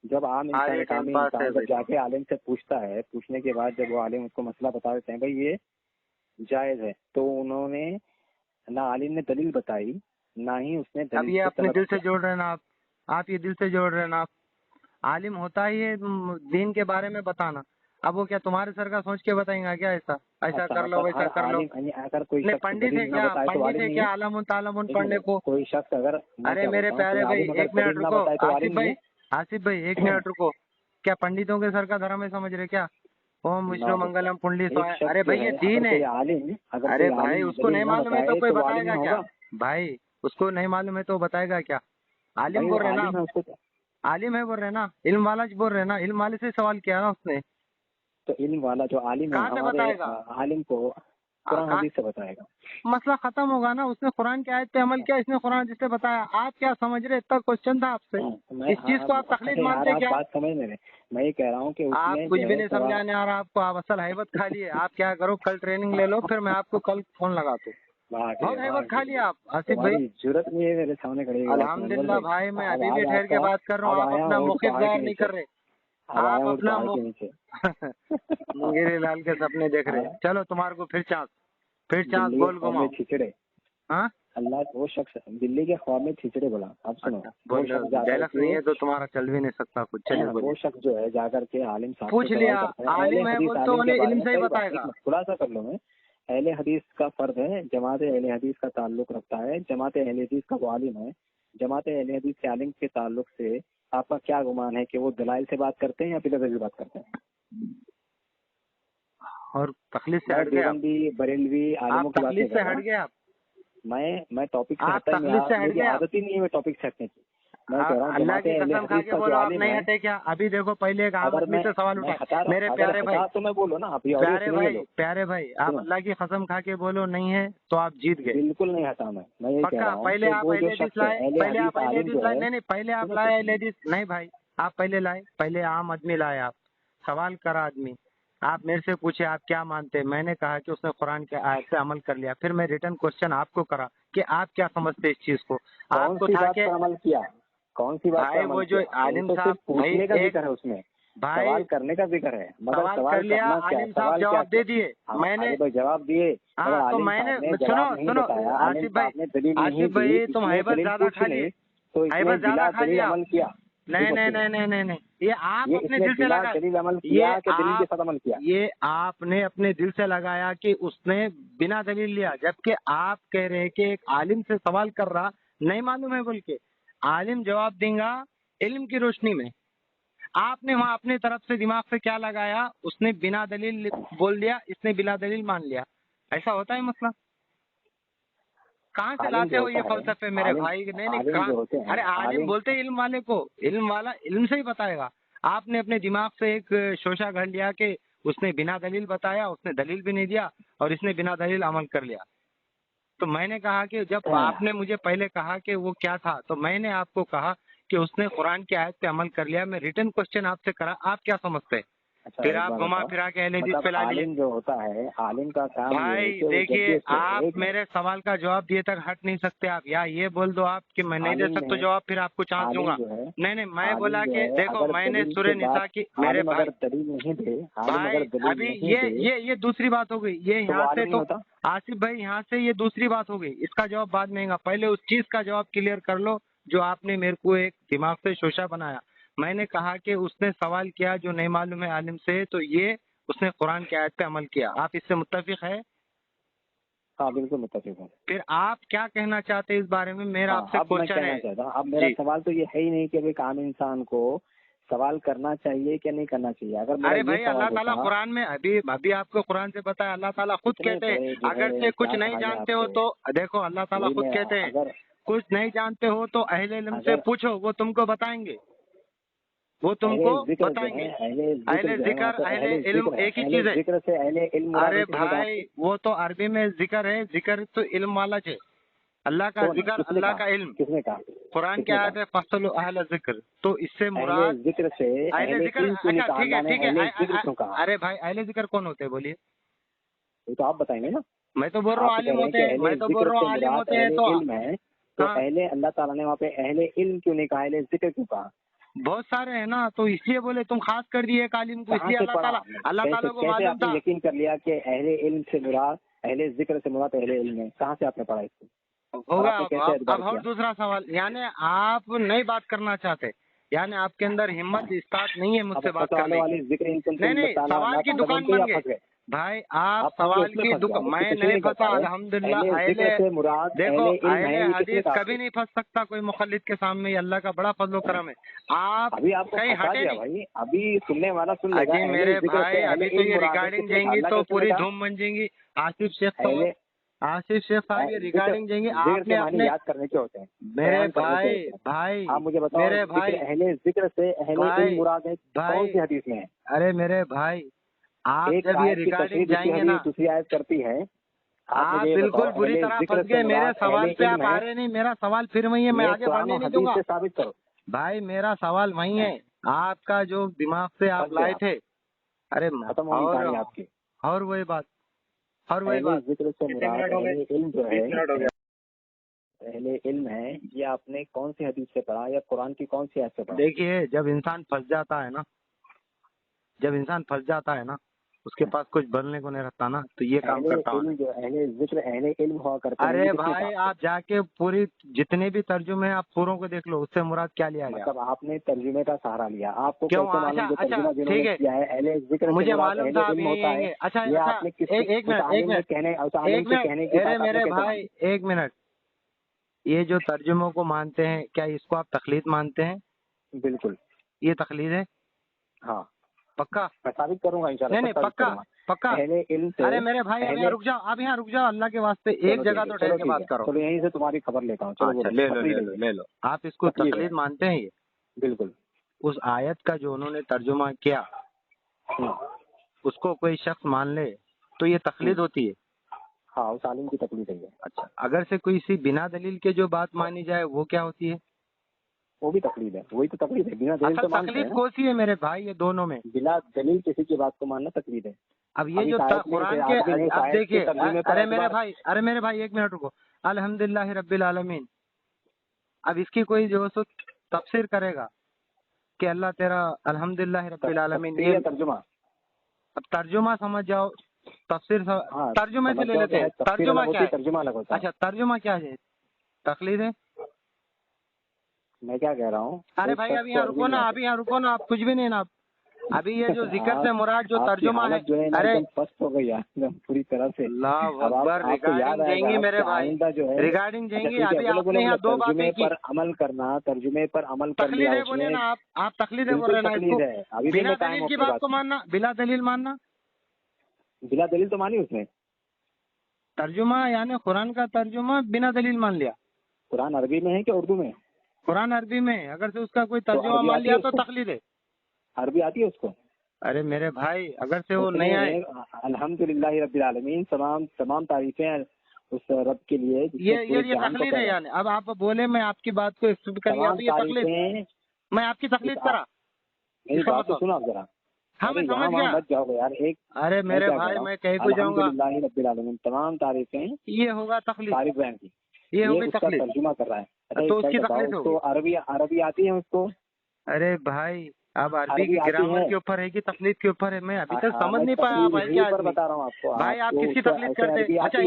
جب عام انسان، آگے ایک ٹائم عامی پاس ہے انسان جب بھائی. جا کے عالم سے پوچھتا ہے، پوچھنے کے بعد جب وہ عالم اس کو مسئلہ بتا دیتے ہیں بھائی یہ جائز ہے، تو انہوں نے نہ عالم نے دلیل بتائی نہ ہی اس نے اب دلیل یہ سے اپنے طلب دل سے کیا. جوڑ رہے ہیں نا آپ یہ دل سے جوڑ رہے ہیں نا آپ. عالم ہوتا ہی ہے دین کے بارے میں بتانا. اب وہ کیا تمہارے سر کا سوچ کے بتائیں گا کیا ایسا ایسا اچھا کر لو پر ویسا ہر کر لو؟ عالم، یعنی اگر کوئی نہیں شخص پنڈت ہے دلیل نہ کیا، بتائے تو پنڈت عالم ہے نہیں ہے. کیا عالم تعلم ایک پڑھنے منٹ، کو؟ کوئی شخص اگر، میں ارے کیا میرے بولتا ہوں، کوئی پیارے بھائی عالم اگر ایک منٹ دلیل نہ رکو، بتائے تو عالم آصف نہیں بھائی ہے. آصف بھائی ایک منٹ رکو. کیا پنڈتوں کے سر کا دھرم ہے سمجھ رہے کیا؟ اوم وشنو اللہ اکبر. منگلم پنڈی ایک سوائے. ارے شخص جو بھائی یہ ہے، اگر دین ہے. کوئی عالم، اگر ارے کوئی بھائی عالم اس کو نہیں دلیل نہ معلوم ہے تو بتائے کوئی تو وہ بتائے عالم گا نہ کیا؟ ہوگا. بھائی اس کو نہیں معلوم ہے تو بتائے گا کیا؟ عالم بھائی وہ بول رہے نا، عالم ہے، اس کو عالم ہے بول رہے نا، علم والا بول رہے نا، علم والے سے سوال کیا نا اس نے. تو علم والا جو عالم ہے کہاں سے ہمارے بتائے گا؟ عالم کو قرآن کہاں حدیث سے بتائے گا. مسئلہ ختم ہوگا نا. اس نے قرآن کی آیت پہ عمل کیا، اس نے قرآن حدیث سے بتایا. آپ کیا سمجھ رہے؟ اتنا کوشچن تھا آپ سے. میں اس چیز کو آپ تقلید ارے یار مانتے آپ کیا؟ بات سمجھ نہیں رہے. میں یہ کہہ رہا ہوں کہ اس آپ نے کچھ جو بھی ہے نہیں سوال. سمجھانے آ رہا آپ کو. آپ اصل حیبت کھا لیے. آپ کیا کرو کل ٹریننگ لے لو، پھر میں آپ کو کل فون لگاتا ہوں. بہت حیبت کھا لیا آپ آصف بھائی. تمہاری ضرورت نہیں ہے میرے سامنے کھڑے کی بات سننے. انور الحمدللہ بھائی میں اب ابھی بھی آج ٹھہر آپ کے کا، بات کر رہا ہوں. اب آپ آیا اپنا اونٹ موقف پہاڑ کے ظاہر نہیں نیچے، کر رہے. اب آیا آپ اونٹ اپنا پہاڑ کے نیچے. منگیری لال کے سپنے دیکھ رہے. چلو تمہارے کو پھر چانس بلی بول اور میں گھماؤ. چھچڑے. ہاں اللہ وہ شخص بلی کے خواب میں کھچڑے بولا. اب سنو وہ شخص جا کر ڈائلاگ نہیں ہے تو تمہارا چل بھی نہیں سکتا کچھ. چلیے وہ شخص جو ہے جا کر کے عالم صاحب پوچھ لیا عالم ہے بول تو انہیں علم سے ہی بتائے گا. خلاصہ کر لو میں اہل حدیث کا فرد ہے, جماعت اہل حدیث کا تعلق رکھتا ہے, جماعت اہل حدیث کا وہ عالم ہے. جماعت اہل حدیث کے عالم کے تعلق سے آپ کا کیا گمان ہے کہ وہ دلائل سے بات کرتے ہیں یا بلا دلیل بات کرتے ہیں؟ اور تخلیص سے ہٹ گئے دیوبندی بریلوی عالموں کی بات تخلیص سے ہٹ گئے آپ. میں ٹاپک سے آپ ہٹا نہیں, تخلیص سے ہٹ مجھے گئے. عادت ہی نہیں ہے میں ٹاپک سے ہٹنے کی. میں کہہ رہا ہوں اللہ جماعت کی اہل قسم کھا حدیث کے کا جو بولو آپ عالم نہیں ہے, ہٹے کیا. ابھی دیکھو پہلے ایک عام اگر آدمی سے سوال اٹھا. میرے پیارے بھائی تو میں بولو نا, ابھی پیارے بھائی پیارے بھائی آپ اللہ کی قسم کھا کے بولو نہیں ہے تو آپ جیت گئے. بالکل نہیں ہٹا میں یہ کہہ رہا پکا. ہوں پہلے آپ اہل حدیث لائے, پہلے آپ اہل حدیث لائے. نہیں پہلے آپ لائے اہل حدیث. نہیں بھائی آپ پہلے لائے, پہلے عام آدمی لائے. آپ سوال کرا آدمی, آپ میرے سے پوچھے آپ کیا مانتے. میں نے کہا کہ اس نے قرآن کے آیت سے عمل کر لیا. پھر میں ریٹرن کوشچن آپ کو کرا کہ آپ کیا سمجھتے اس چیز کو. آپ کو اٹھا کے عمل کیا, کون سی بات وہ جو عالم صاحب پوچھنے کا ذکر ہے, اس میں سوال کرنے کا ذکر ہے. سوال کر لیا عالم صاحب جواب دے دیے. میں نے جواب دیے. تو میں نے سنو آصف بھائی تم حیبت زیادہ کھا لیے, حیبت زیادہ کھا لیا. نہیں یہ آپ اپنے دل سے لگا, یہ آپ نے اپنے دل سے لگایا کہ اس نے بنا دلیل لیا, جبکہ آپ کہہ رہے کہ ایک عالم سے سوال کر رہا نہیں معلوم ہے بول کے. عالم جواب دیں گا علم کی روشنی میں. آپ نے وہاں اپنے طرف سے دماغ سے کیا لگایا, اس نے بنا دلیل بول دیا, اس نے بلا دلیل مان لیا. ایسا ہوتا ہے مسئلہ. کہاں سے لاتے ہو یہ فلسفے میرے بھائی؟ نہیں ارے عالم بولتے علم والے کو, علم والا علم سے ہی بتائے گا. آپ نے اپنے دماغ سے ایک شوشہ گھڑ لیا کہ اس نے بنا دلیل بتایا, اس نے دلیل بھی نہیں دیا اور اس نے بنا دلیل عمل کر لیا. تو میں نے کہا کہ جب آپ نے مجھے پہلے کہا کہ وہ کیا تھا, تو میں نے آپ کو کہا کہ اس نے قرآن کی آیت پہ عمل کر لیا. میں ریٹن کوشچن آپ سے کرا, آپ کیا سمجھتے؟ پھر آپ گھما پھرا کے اہل حدیث پہ لا لیے. عالم جو ہوتا ہے, عالم کا کام بھائی دیکھیے آپ میرے سوال کا جواب دیے تک ہٹ نہیں سکتے آپ. یا یہ بول دو آپ کہ میں نہیں دے سکتا جواب, پھر آپ کو چانس دوں گا. نہیں میں بولا کہ دیکھو میں نے سورہ نساء کی میرے بھائی ابھی یہ دوسری بات ہو گئی. یہ یہاں سے تو آصف بھائی یہاں سے یہ دوسری بات ہو گئی, اس کا جواب بعد میں گا. پہلے اس چیز کا جواب کلیئر کر لو جو آپ نے میرے کو ایک دماغ سے شوشہ بنایا. میں نے کہا کہ اس نے سوال کیا جو نہیں معلوم ہے عالم سے, تو یہ اس نے قرآن کی آیت پہ عمل کیا. آپ اس سے متفق ہے؟ ہاں بالکل متفق ہوں. پھر آپ کیا کہنا چاہتے ہیں اس بارے میں؟ میرا آپ سے کوشچن ہے. اب میرا سوال تو یہ ہے ہی نہیں کہ ایک عام انسان کو سوال کرنا چاہیے کہ نہیں کرنا چاہیے. اگر ارے بھائی اللہ تعالیٰ قرآن میں ابھی آپ کو قرآن سے پتا ہے, اللہ تعالیٰ خود کہتے ہیں اگر سے کچھ نہیں جانتے ہو تو دیکھو اللہ تعالیٰ خود کہتے ہیں کچھ نہیں جانتے ہو تو اہل علم سے پوچھو, وہ تم کو بتائیں گے, وہ تم کو بتائیں گے. اہل ذکر اہل علم ایک ہی چیز ہے. ارے بھائی وہ تو عربی میں ذکر ہے, ذکر تو علم والا ہے. اللہ کا ذکر, اللہ کا علم. کس نے کہا؟ قرآن کی آیت ہے فصل اہل ذکر, تو اس سے مراد ذکر سے اہل ذکر. اچھا ٹھیک ہے. ارے بھائی اہل ذکر کون ہوتے ہیں بولیے؟ یہ تو آپ بتائیں گے نا. میں تو بول رہا ہوں عالم ہوتے ہیں, میں تو بول رہا ہوں عالم ہوتے ہیں. تو اہل اللہ تعالیٰ نے وہاں پہ اہل علم کیوں نہیں کہا, اہل ذکر کیوں کہا؟ بہت سارے ہیں نا, تو اس لیے بولے تم خاص کر دیے ایک عالم کو, اس لیے اللہ تعالیٰ کو معلوم تھا. یقین کر لیا کہ اہل علم سے مراد, اہل ذکر سے مراد اہل علم ہے. کہاں سے آپ نے پڑھا اس کو؟ ہوگا. اب اور دوسرا سوال, یعنی آپ نہیں بات کرنا چاہتے, یعنی آپ کے اندر ہمت اسٹارٹ نہیں ہے مجھ سے بات کرنے کی. نہیں سوال کی دکان بن گئے بھائی, آپ سوال کی دکان. میں نہیں پھنسا الحمدللہ. دیکھو اہل حدیث کبھی نہیں پھنس سکتا کوئی مخلد کے سامنے, یہ اللہ کا بڑا فضل و کرم ہے. آپ کہیں ہٹے نہیں. ابھی سننے والا سن لے گا. میرے بھائی ابھی تو یہ ریکارڈنگ دیں گی تو پوری دھوم بن جائیں گی. آصف شیخ صاحب یہ ریکارڈنگ دیں گے. آپ نے اپنے یاد کرنے کے ہوتے ہیں میرے بھائی آپ مجھے بتاؤ, میرے بھائی اہل ذکر سے اہل علم مراد ہے کون سی حدیث میں ہے؟ ارے میرے بھائی آپ جب یہ ریکارڈنگ جائیں گے نا, دوسری آیت کرتی ہے. آپ بالکل بری طرح پھنس گئے میرے سوال پہ. آپ آ رہے نہیں, میرا سوال پھر وہی ہے, میں آگے بڑھنے نہیں دوں گا. ثابت کرو بھائی میرا سوال وہی ہے, آپ کا جو دماغ سے آپ لائے تھے. ارے ختم ہو گئی آپ کی. اور وہی بات, اور وہی بات. ذکر سے مراد اہل علم جو ہے, اہل علم ہے, یہ آپ نے کون سی حدیث سے پڑھا یا قرآن کی کون سی آیت سے پڑھا؟ دیکھیے جب انسان پھنس جاتا ہے نا, اس کے پاس کچھ بولنے کو نہیں رہتا نا، تو یہ کام کرتا ہوں۔ جو اہل ذکر اہل علم ہوا کرتے ہیں، ارے بھائی آپ جا کے پوری جتنے بھی ترجمے آپ پوروں کو دیکھ لو، اس سے مراد کیا لیا گیا؟ مطلب آپ نے ترجمے کا سہارا لیا، آپ کو کیوں؟ کیسے معلوم جو اچھا ترجمہ جنہوں ٹھیک نے ہے، کیا ہے اہل ذکر سے مجھے مراد معلوم اہل تھا علم ہوتا ہے؟ اچھا یہ آپ نے کس ایک منٹ ارے میرے بھائی ایک منٹ، یہ جو ترجموں کو مانتے ہیں کیا اس کو آپ تقلید مانتے ہیں؟ بالکل یہ تقلید ہے؟ ہاں، پکا؟ میں ثابت کروں گا انشاءاللہ، نہیں پکا؟ اہل علم سے۔ ارے میرے بھائی اب یہاں رک جاؤ، اب یہاں رک جاؤ، اللہ کے واسطے ایک جگہ تو ٹھہر کے بات کرو۔ چلو یہیں سے تمہاری خبر لیتا ہوں، اچھا لے لو، آپ اس کو تقلید مانتے ہیں؟ یہ بالکل اس آیت کا جو انہوں نے ترجمہ کیا اس کو کوئی شخص مان لے تو یہ تقلید ہوتی ہے؟ ہاں، اس عالم کی تقلید ہے۔ اچھا، اگر سے کوئی سی بنا دلیل کے جو بات مانی جائے وہ کیا ہوتی ہے؟ وہ بھی تقلید ہے، وہی تو تقلید ہے، بنا دلیل تو مانتے تقلید ہیں۔ کون سی ہے میرے بھائی؟ یہ دونوں میں بلا دلیل کسی کی بات کو ماننا تقلید ہے۔ اب یہ جو قرآن کے اب دیکھیے، ارے میرے بھائی ایک منٹ رکو، الحمدللہ رب العالمین، اب اس کی کوئی جو سو تفسیر کرے گا کہ اللہ تیرا الحمدللہ رب العالمین، یہ ترجمہ، اب ترجمہ سمجھ جاؤ، تفسیر ترجمے سے لے لیتے ہیں، ترجمہ کیا ہے؟ ترجمہ الگ ہوتا ہے۔ اچھا ترجمہ کیا ہے؟ تقلید ہے؟ میں کیا کہہ رہا ہوں؟ ارے بھائی ابھی یہاں رکو نا، آپ کچھ بھی نہیں نا، ابھی یہ جو ذکر سے مراد جو ترجمہ ہے، ارے پست ہو گئی ہے پوری طرح سے۔ اللہ اکبر، ریگارڈنگ دیں گے میرے بھائی، ریگارڈنگ دیں گے۔ ابھی آپ نے یہاں دو باتیں کی، پر عمل کرنا، ترجمے پر عمل کر تقلید ہے بولے نا آپ تقلید ہے بول رہے نا، بنا دلیل کی بات کو ماننا، بلا دلیل ماننا، بلا دلیل تو مانی اس نے۔ ترجمہ یعنی قرآن کا ترجمہ بنا دلیل مان لیا۔ قرآن عربی میں ہے کہ اردو میں؟ قرآن عربی میں، اگر سے اس کا کوئی ترجمہ مان لیا تو تقلید ہے۔ عربی آتی ہے اس کو؟ ارے میرے بھائی اگر سے وہ نہیں آئے، الحمدللہ رب العالمین، تمام تعریفیں اس رب کے لیے۔ یہ تقلید ہے یعنی؟ اب آپ بولے میں آپ کی بات کو ایکسپٹ کر لیا تو یہ تقلید، میں آپ کی تقلید کرا؟ میری بات تو سنا ذرا۔ ہاں میں سمجھ گیا، بچ جاؤ یار ایک۔ ارے میرے بھائی میں کہیں کو جاؤں گا، الحمدللہ رب العالمین، تمام تعریفیں، یہ ہوگا تقلید، تعریف بیان کی، یہ ہوگی اس کا تقلید، ترجمہ کر رہا ہے تو اس کی تقلید ہوگی۔ عربی آتی ہے اس کو؟ ارے بھائی اب عربی کی گرامر کے اوپر ہے کہ تقلید کے اوپر ہے؟ میں ابھی تک سمجھ نہیں پایا آپ کیا بتا رہا ہوں آپ کو۔ بھائی آپ کس کی تقلید کرتے؟ اچھا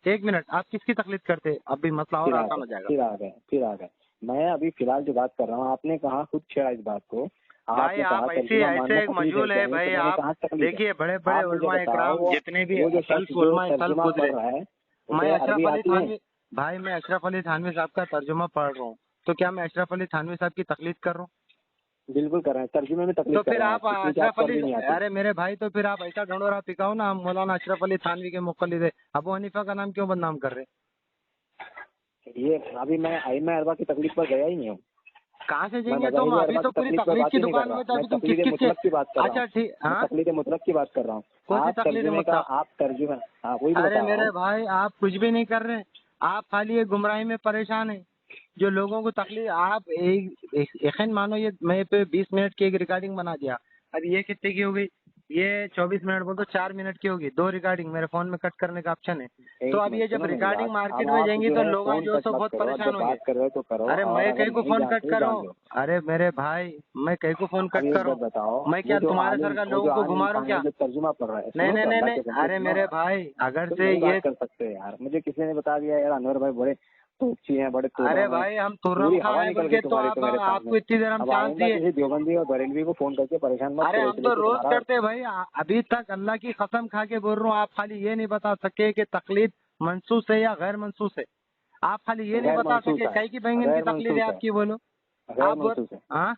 ایک منٹ، آپ کس کی تقلید کرتے؟ اب بھی مسئلہ اور آسان ہو جائے گا۔ پھر آ گئے، میں ابھی فی الحال جو بات کر رہا ہوں، آپ نے کہا خود چھیڑا اس بات کو۔ بھائی آپ ایسے ایک مجہول ہے بھائی، آپ دیکھیے بڑے بڑے علماء اکرام جتنے بھی علماء سلف گزرے، میں اشرف علی تھانوی، بھائی میں اشرف علی تھانوی صاحب کا ترجمہ پڑھ رہا ہوں، تو کیا میں اشرف علی تھانوی صاحب کی تقلید کر رہا ہوں؟ بالکل کر رہے ہیں، ترجمے میں تقلید تو پھر کر رہے ہیں آپ اشرف علی، ارے میرے بھائی تو پھر آپ ایسا ڈھنڈورا پکاؤ نا، ہم مولانا اشرف علی تھانوی کے مقلد ہے، ابو حنیفہ کا نام کیوں بدنام کر رہے؟ یہ ابھی میں ائمہ اربعہ کی تقلید پر گیا ہی نہیں ہوں۔ کہاں سے جائیں گے تم؟ ابھی تو پوری تقلید کی دکان میں تھا، ابھی تم کس کس مطلق کی بات کر رہا ہوں۔ اچھا ٹھیک، ہاں تقلید مطلق کی بات کر رہا ہوں۔ کون سی تقلید مطلق؟ آپ ترجمہ، ہاں وہی بتا رہا ہوں۔ ارے میرے بھائی آپ کچھ بھی نہیں کر رہے، آپ خالی ایک گمراہی میں پریشان ہیں، جو لوگوں کو تقلید، آپ یقین مانو یہ میں پہ 20 منٹ کی ایک ریکارڈنگ بنا دیا، اب یہ کتنے کی ہو گئی؟ یہ 24 منٹ بول تو 4 منٹ کی ہوگی، 2 ریکارڈنگ میرے فون میں کٹ کرنے کا آپشن ہے، تو اب یہ جب ریکارڈنگ مارکیٹ میں جائیں گی تو لوگ جو سو بہت پریشان ہوں گے۔ ارے میں کہیں کو فون کٹ کروں؟ ارے میرے بھائی میں کہیں کو فون کٹ کروں؟ میں کیا تمہارے سر کا لوگوں کو گھما رہا ہوں کیا؟ ترجمہ پڑھ رہا ہے، نہیں، ارے میرے بھائی اگر سے یہ کر سکتے ہیں یار، مجھے کسی نے بتا دیا یار انور بھائی بڑے ہیں، بڑے، ارے بھائی ہم ترم خان ہیں بلکہ، تو آپ کو اتنی دیر ہم چانس دیے، دیوبندی اور بریلوی کو فون کر کے پریشان مت۔ ارے ہم تو روز کرتے بھائی، ابھی تک اللہ کی قسم کھا کے بول رہا ہوں، آپ خالی یہ نہیں بتا سکے کہ تقلید منسوخ ہے یا غیر منسوخ ہے، آپ خالی یہ نہیں بتا سکے کئی کی بہن کی تقلید ہے آپ کی، بولو ہاں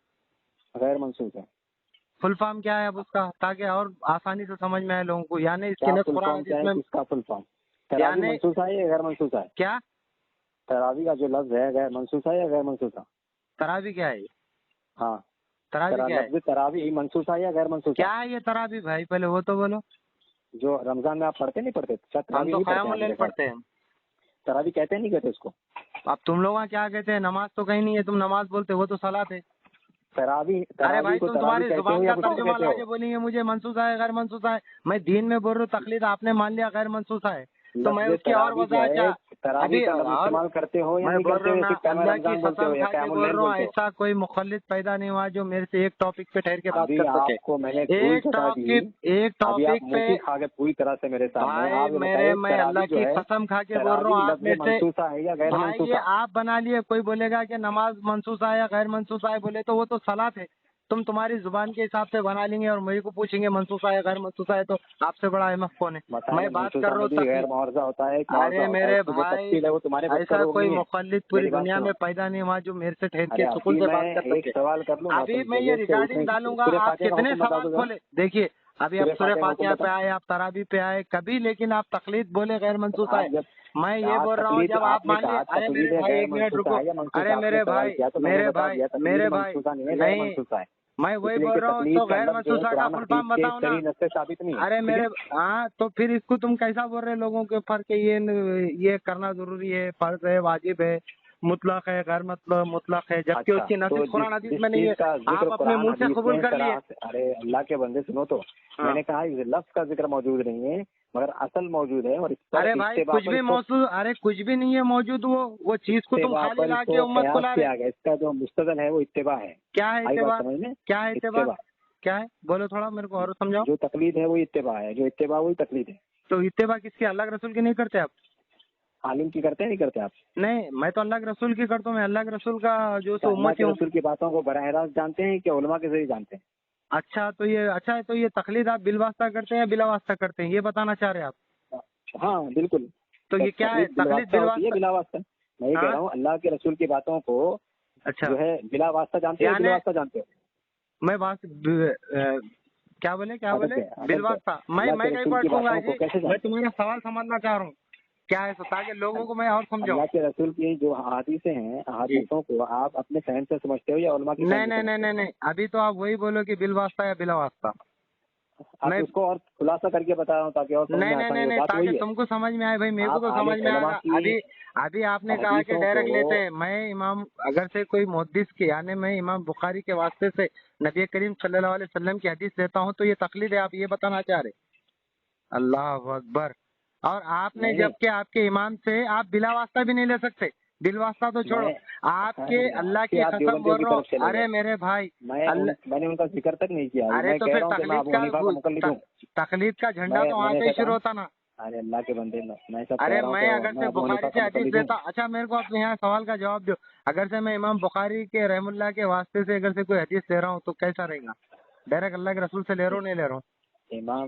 غیر منسوخ ہے۔ فل فارم کیا ہے اب اس کا، تاکہ اور آسانی سے سمجھ میں آئے لوگوں کو، یعنی اس کے نس قرآن حدیث میں اس کا فل فارم تراوی منسوخ ہے یا غیر منسوخ ہے؟ کیا تراوی کا جو لفظ ہے غیر منسوخ ہے یا غیر منسوخ ہے؟ تراوی کیا ہے؟ ہاں تراوی کیا ہے؟ تراوی منسوخ ہے یا غیر منسوخ؟ کیا ہے یہ تراوی بھائی؟ پہلے وہ تو بولو، جو رمضان میں آپ پڑھتے نہیں پڑھتے؟ ہم تو قیام اللیل پڑھتے ہیں، تراوی کہتے نہیں کہتے اس کو؟ اب تم لوگ کیا کہتے ہیں؟ نماز تو کہیں نہیں ہے، تم نماز بولتے، وہ تو صلاۃ ہے۔ تراوی ارے بھائی تم تمہاری زبان کا ترجمہ لا کے بولیں گے مجھے منسوخ ہے غیر منسوخ ہے، میں دین میں بول رہا ہوں تقلید آپ نے مان لیا غیر منسوخ ہے، تو میں اس کی اور وضاحت تراویح کا لفظ استعمال کرتے ہو یا میں نہیں بول کرتے رہا ہو، ہوں صرف اللہ کی رمضان بولتے ہو قسم یا کھا کے قیام بول اللیل رہا ہوں، بولتے ہو؟ ایسا کوئی مخلص پیدا نہیں ہوا جو میرے سے ایک ٹاپک پہ ٹھہر کے بات ابھی کر سکے. آپ کو میں نے رول ایک بتا دی، ٹاپک ابھی آپ پہ موٹی کھا کے پوری طرح سے میرے سامنے بھائی آپ یہ میرے بتائیے میں اللہ تراویح جو کی ہے قسم کھا کے بول رہا ہوں، آپ لفظ میرے سے منسوخہ ہے یا غیر بھائی منسوخہ؟ یہ آپ بنا لیے، کوئی بولے گا کہ نماز منسوخہ ہے یا غیر منسوخہ ہے، بولے تو وہ تو صلاۃ ہے، تمہاری زبان کے حساب سے بنا لیں گے اور میرے کو پوچھیں گے منسوخہ ہے غیر منسوخہ ہے، تو آپ سے بڑا احمق کون ہے؟ میں بات کر رہا ہوں بھی غیر تکلیف. معاوضہ ہوتا ہے، ارے میرے بھائی ہے وہ تمہارے بس کا ایسا روگ کوئی نہیں ہے. مخلص پوری میری بات دنیا سنو. میں پیدا نہیں ہوا جو میرے سے ٹھہر کے ارے سکون ابھی سے میں بات کر ایک سکے. سوال کر لوں گا ابھی تم میں سے، یہ اس سے ریکارڈنگ ڈالوں گا، سورہ آپ فاتحہ کا کتنے حکم بتا سوال دو ذرا. کھولے دیکھیے. ابھی آپ سورہ سورہ فاتحہ کا فاتحہ حکم پہ بتا. آئے، آپ تراویح پہ آئے کبھی، لیکن آپ تقلید بولے غیر منسوخہ آپ ہے. جب میں یہ بول رہا ہوں جب آپ نے مان لیے. کہا ارے میرے تقلید ہے بھائی غیر ایک منٹ منسوخہ رکو. ہے یا منسوخہ، ارے آپ نے میرے سوال بھائی کیا تو میں نے میرے بتا بھائی دیا تقلید میرے بھائی منسوخہ نہیں ہے، غیر نہیں، منسوخہ ہے. میں وہی اس لیے بول کہ رہا ہوں تقلید تو کا غیر لفظ جو ہے منسوخہ کا قرآن فل حدیث فارم کے بتاؤ نا. صحیح نص سے ثابت نہیں ہے. ارے ٹھیک میرے ہے؟ ہاں تو پھر اس کو تم کیسا بول رہے لوگوں کے اوپر کہ یہ کرنا ضروری ہے، فرض ہے، واجب ہے، مطلق ہے، غیر مطلق ہے، جبکہ اس اچھا کی تو نصیب قرآن حدیث جس میں نہیں چیز ہے، کا ذکر آپ اپنے قرآن منہ سے حدیث قبول میں کر لیے. ارے اللہ کے بندے سنو تو، ہاں. میں نے کہا اس لفظ کا ذکر موجود نہیں ہے مگر اصل موجود ہے، اور اس پر ارے بھائی اتباع کچھ بھی موضوع، ارے کچھ بھی نہیں ہے موجود، وہ چیز کو تم اتباع خالی پر لا اس کے کو امت کو قیاس لا رہے. کیا گیا. اس کا جو مستدل ہے وہ اتباع ہے. کیا ہے آئی اتباع؟ بات سمجھ میں؟ کیا ہے اتباع؟ کیا ہے بولو تھوڑا میرے کو اور سمجھاؤ. جو تقلید ہے وہ اتباع ہے، جو اتباع وہی تقلید ہے. تو اتباع کس کی؟ اللہ کے رسول کی نہیں کرتے آپ؟ عالم کی کرتے ہیں نہیں کرتے آپ؟ نہیں، میں تو اللہ کے رسول کی کرتا ہوں، میں اللہ کے رسول کا جو کیا سو اللہ امتی کے ہوں. رسول کی باتوں کو براہ راست جانتے ہیں کہ علماء کے ذریعے جانتے ہیں؟ اچھا تو یہ تقلید آپ بالواسطہ کرتے ہیں یا بلا واسطہ کرتے ہیں، یہ بتانا چاہ رہے ہیں آپ؟ ہاں بالکل. تو یہ کیا ہے تقلید بالواسطہ ہوتی ہے بالواسطہ؟ بلا واسطہ. میں یہ کہہ رہا ہوں اللہ کے رسول کی باتوں کو اچھا جو ہے بلا واسطہ جانتے ہیں، یعنی بلا واسطہ جانتے ہیں. میں بات کیا بولے اصل سے بالواسطہ. میں اللہ کے کئی رسول بار کی کہوں گا باتوں کو جی، کیسے میں جانتے ہیں؟ تمہارا سوال سمجھنا چاہ رہا ہوں کیا ہے، تاکہ لوگوں کو میں اور سمجھاؤں. اللہ کے رسول کی جو احادیثیں ہیں، احادیثوں کو آپ اپنے فہم سے سمجھتے ہو یا علماء کی نہیں فہم سے نہیں نہیں نہیں، ابھی تو آپ وہی بولو کہ بالواسطہ یا بلا واسطہ. آپ اس کو اور خلاصہ کر کے بتا رہا ہوں تاکہ اور سمجھ نہیں میں نہیں آسانی نہیں ہو. نہیں، بات وہی تاکہ ہے. تم کو سمجھ میں آئے بھائی، میرے کو آپ تو سمجھ میں علماء آئے کی گا. ابھی آپ نے کہا کہ حدیثوں ڈائریکٹ کو لیتے ہیں. میں امام اگر سے کوئی محدث کی یعنی میں امام بخاری کے واسطے سے نبی کریم صلی اللہ علیہ وسلم کی حدیث لیتا ہوں تو یہ تقلید ہے، آپ یہ بتانا چاہ رہے. اللہ اکبر. اور آپ نے نہیں جب کہ آپ کے امام سے آپ بلا واسطہ بھی نہیں لے سکتے. بل واسطہ تو چھوڑو، آپ کے اللہ کی آپ قسم دیوبندیوں بول کی رہا طرف چلے ہوں. ارے گئے. میرے بھائی میں نے ان کا ذکر تک نہیں کیا. ارے میں تو کہہ پھر رہا ہوں کہ میں ابو حنیفہ کا مقلد ہوں. تقلید کا جھنڈا تو وہاں سے ہی شروع ہوتا نا. ارے اللہ کے بندے، میں سب کہہ ارے رہا ہوں میں کہ اگر میں سے ابو بخاری حنیفہ سے کا حدیث مقلد ہوں. لیتا. اچھا میرے کو اپنے یہاں سوال کا جواب دو. اگر سے میں امام بخاری کے رحم اللہ کے واسطے سے اگر سے کوئی حدیث لے رہا ہوں تو کیسا رہے گا؟ ڈائریکٹ اللہ کے رسول سے لے رہا ہوں نہیں لے رہا ہوں؟ امام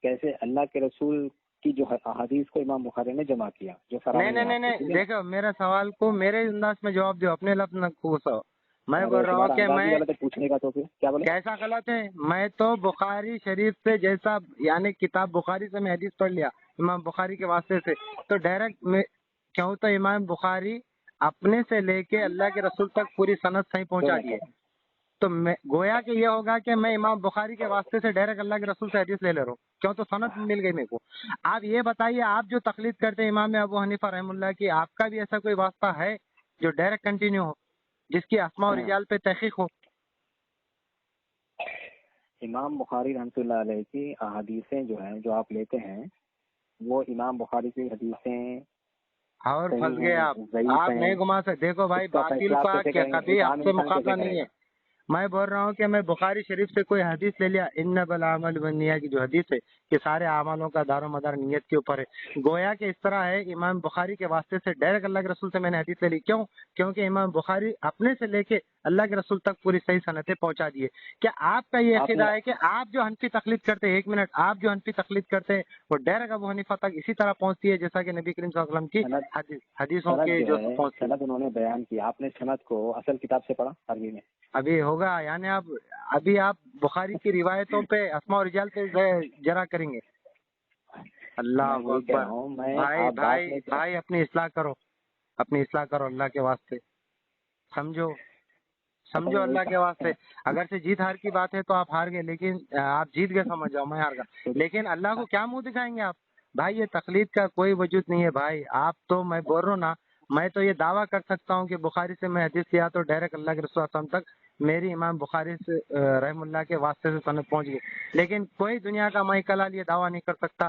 کیسے اللہ کے رسول کی جو احادیث کو امام بخاری نے جمع کیا جو نہیں نہیں نہیں، دیکھو میرا سوال کو میرے انداز میں جواب دو، اپنے لفظ نہ کوسو. میں بول رہا ہوں کہ میں غلط ہے پوچھنے کا. تو پھر کیا بولے؟ کیسا غلط ہے؟ میں تو بخاری شریف سے جیسا یعنی کتاب بخاری سے میں حدیث پڑھ لیا امام بخاری کے واسطے سے تو ڈائریکٹ میں کیوں تو امام بخاری اپنے سے لے کے اللہ کے رسول تک پوری سند صحیح پہنچا دیے. تو میں گویا کہ یہ ہوگا کہ میں امام بخاری کے واسطے سے ڈائریکٹ اللہ کے رسول سے حدیث لے رہا ہوں. کیوں تو سند مل گئی میرے کو. آپ یہ بتائیے، آپ جو تقلید کرتے ہیں امام ابو حنیفہ رحم اللہ کی، آپ کا بھی ایسا کوئی واسطہ ہے جو ڈائریکٹ کنٹینیو ہو، جس کی اسماء و رجال پہ تحقیق ہو؟ امام بخاری رحمۃ اللہ علیہ کی احادیثیں جو ہیں جو آپ لیتے ہیں وہ امام بخاری کی حدیثیں اور پھنس گئے آپ نہیں گھما سکتے. دیکھو بھائی باطل کا کبھی آپ سے مقابلہ نہیں ہے. میں بول رہا ہوں کہ میں بخاری شریف سے کوئی حدیث لے لیا، انما الاعمال بالنیات کی جو حدیث ہے کہ سارے اعمالوں کا دار و مدار نیت کے اوپر ہے. گویا کہ اس طرح ہے امام بخاری کے واسطے سے ڈائریکٹ اللہ کے رسول سے میں نے حدیث لے لی. کیوں؟ کیونکہ امام بخاری اپنے سے لے کے اللہ کے رسول تک پوری صحیح سندیں پہنچا دیے. کیا آپ کا یہ عقیدہ ہے کہ آپ جو حنفی تقلید کرتے ہیں، ایک منٹ، آپ جو حنفی تقلید کرتے ہیں وہ ڈائریکٹ ابو حنیفہ تک اسی طرح پہنچتی ہے جیسا کہ نبی کریم صلی اللہ علیہ وسلم کی حدیثوں کے جو سند انہوں نے بیان کی؟ آپ نے سند کو اصل کتاب سے پڑھا عربی میں؟ ابھی ہوگا یعنی آپ بخاری کی روایتوں پہ اسماء و رجال پہ جرا کریں گے. اللہ اکبر. بھائی اپنی اصلاح کرو اللہ کے واسطے. سمجھو اللہ کے واسطے. اگر سے جیت ہار کی بات ہے تو آپ ہار گئے، لیکن آپ جیت گئے سمجھ جاؤ، میں ہار گیا. لیکن اللہ کو کیا منہ دکھائیں گے آپ؟ بھائی یہ تقلید کا کوئی وجود نہیں ہے بھائی. آپ تو میں بول رہا ہوں نا، میں تو یہ دعویٰ کر سکتا ہوں کہ بخاری سے میں حدیث لیا تو ڈائریکٹ اللہ کے رسول صلی اللہ علیہ وسلم تک میری امام بخاری سے رحم اللہ کے واسطے سے سند پہنچ گئی. لیکن کوئی دنیا کا مائی کلال یہ دعویٰ نہیں کر سکتا